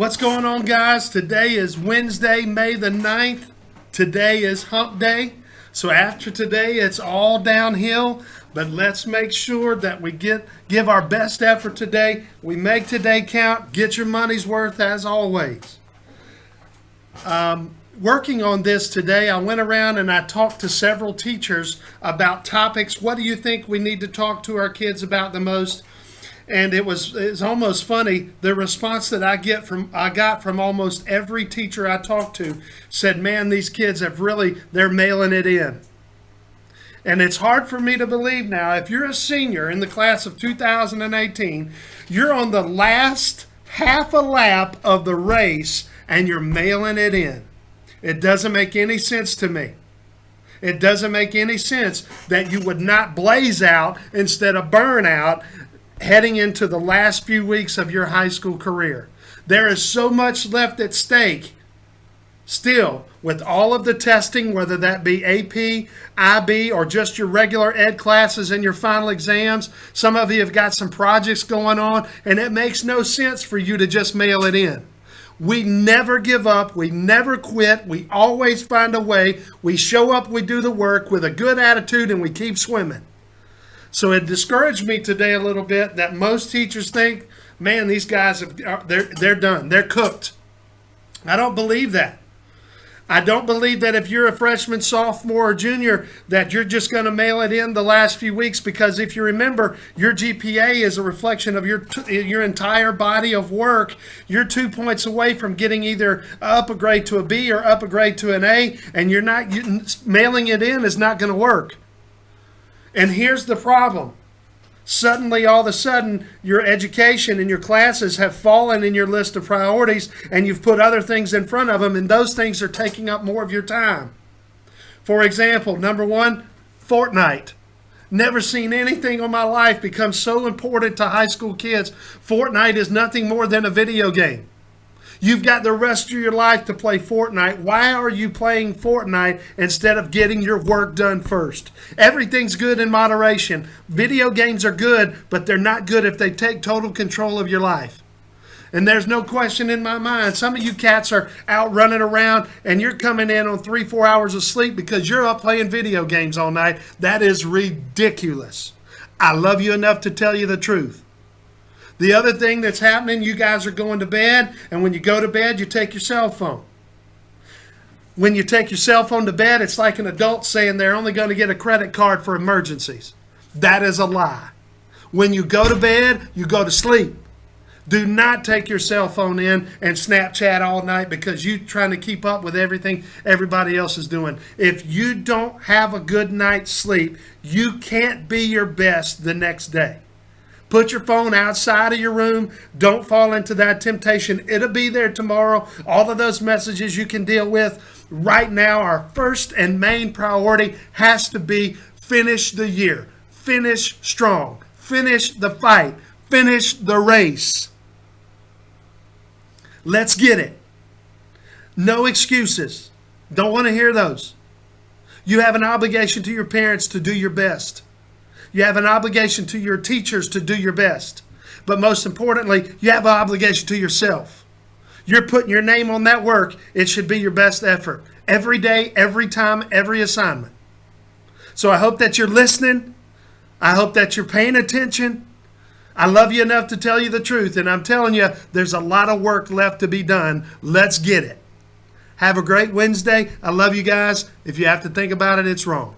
What's going on, guys? Today is Wednesday, May the 9th. Today is hump day. So after today, it's all downhill. But let's make sure that we give our best effort today. We make today count. Get your money's worth as always. Working on this today, I went around and I talked to several teachers about topics. What do you think we need to talk to our kids about the most? And it's almost funny. The response that I got from almost every teacher I talked to said, "Man, these kids they're mailing it in." And it's hard for me to believe now. If you're a senior in the class of 2018, you're on the last half a lap of the race and you're mailing it in. It doesn't make any sense to me. It doesn't make any sense that you would not blaze out instead of burn out heading into the last few weeks of your high school career. There is so much left at stake still with all of the testing, whether that be AP, IB, or just your regular ed classes and your final exams. Some of you have got some projects going on, and it makes no sense for you to just mail it in. We never give up. We never quit. We always find a way. We show up, we do the work with a good attitude, and we keep swimming. So it discouraged me today a little bit that most teachers think, man, these guys, they're done. They're cooked. I don't believe that. I don't believe that if you're a freshman, sophomore, or junior, that you're just going to mail it in the last few weeks, because if you remember, your GPA is a reflection of your entire body of work. You're 2 points away from getting either up a grade to a B or up a grade to an A, and mailing it in is not going to work. And here's the problem. Suddenly, all of a sudden, your education and your classes have fallen in your list of priorities, and you've put other things in front of them, and those things are taking up more of your time. For example, number one, Fortnite. Never seen anything in my life become so important to high school kids. Fortnite is nothing more than a video game. You've got the rest of your life to play Fortnite. Why are you playing Fortnite instead of getting your work done first? Everything's good in moderation. Video games are good, but they're not good if they take total control of your life. And there's no question in my mind. Some of you cats are out running around and you're coming in on 3-4 hours of sleep because you're up playing video games all night. That is ridiculous. I love you enough to tell you the truth. The other thing that's happening, you guys are going to bed, and when you go to bed, you take your cell phone. When you take your cell phone to bed, it's like an adult saying they're only going to get a credit card for emergencies. That is a lie. When you go to bed, you go to sleep. Do not take your cell phone in and Snapchat all night because you're trying to keep up with everything everybody else is doing. If you don't have a good night's sleep, you can't be your best the next day. Put your phone outside of your room. Don't fall into that temptation. It'll be there tomorrow. All of those messages you can deal with. Right now, our first and main priority has to be finish the year. Finish strong. Finish the fight. Finish the race. Let's get it. No excuses. Don't want to hear those. You have an obligation to your parents to do your best. You have an obligation to your teachers to do your best. But most importantly, you have an obligation to yourself. You're putting your name on that work. It should be your best effort. Every day, every time, every assignment. So I hope that you're listening. I hope that you're paying attention. I love you enough to tell you the truth. And I'm telling you, there's a lot of work left to be done. Let's get it. Have a great Wednesday. I love you guys. If you have to think about it, it's wrong.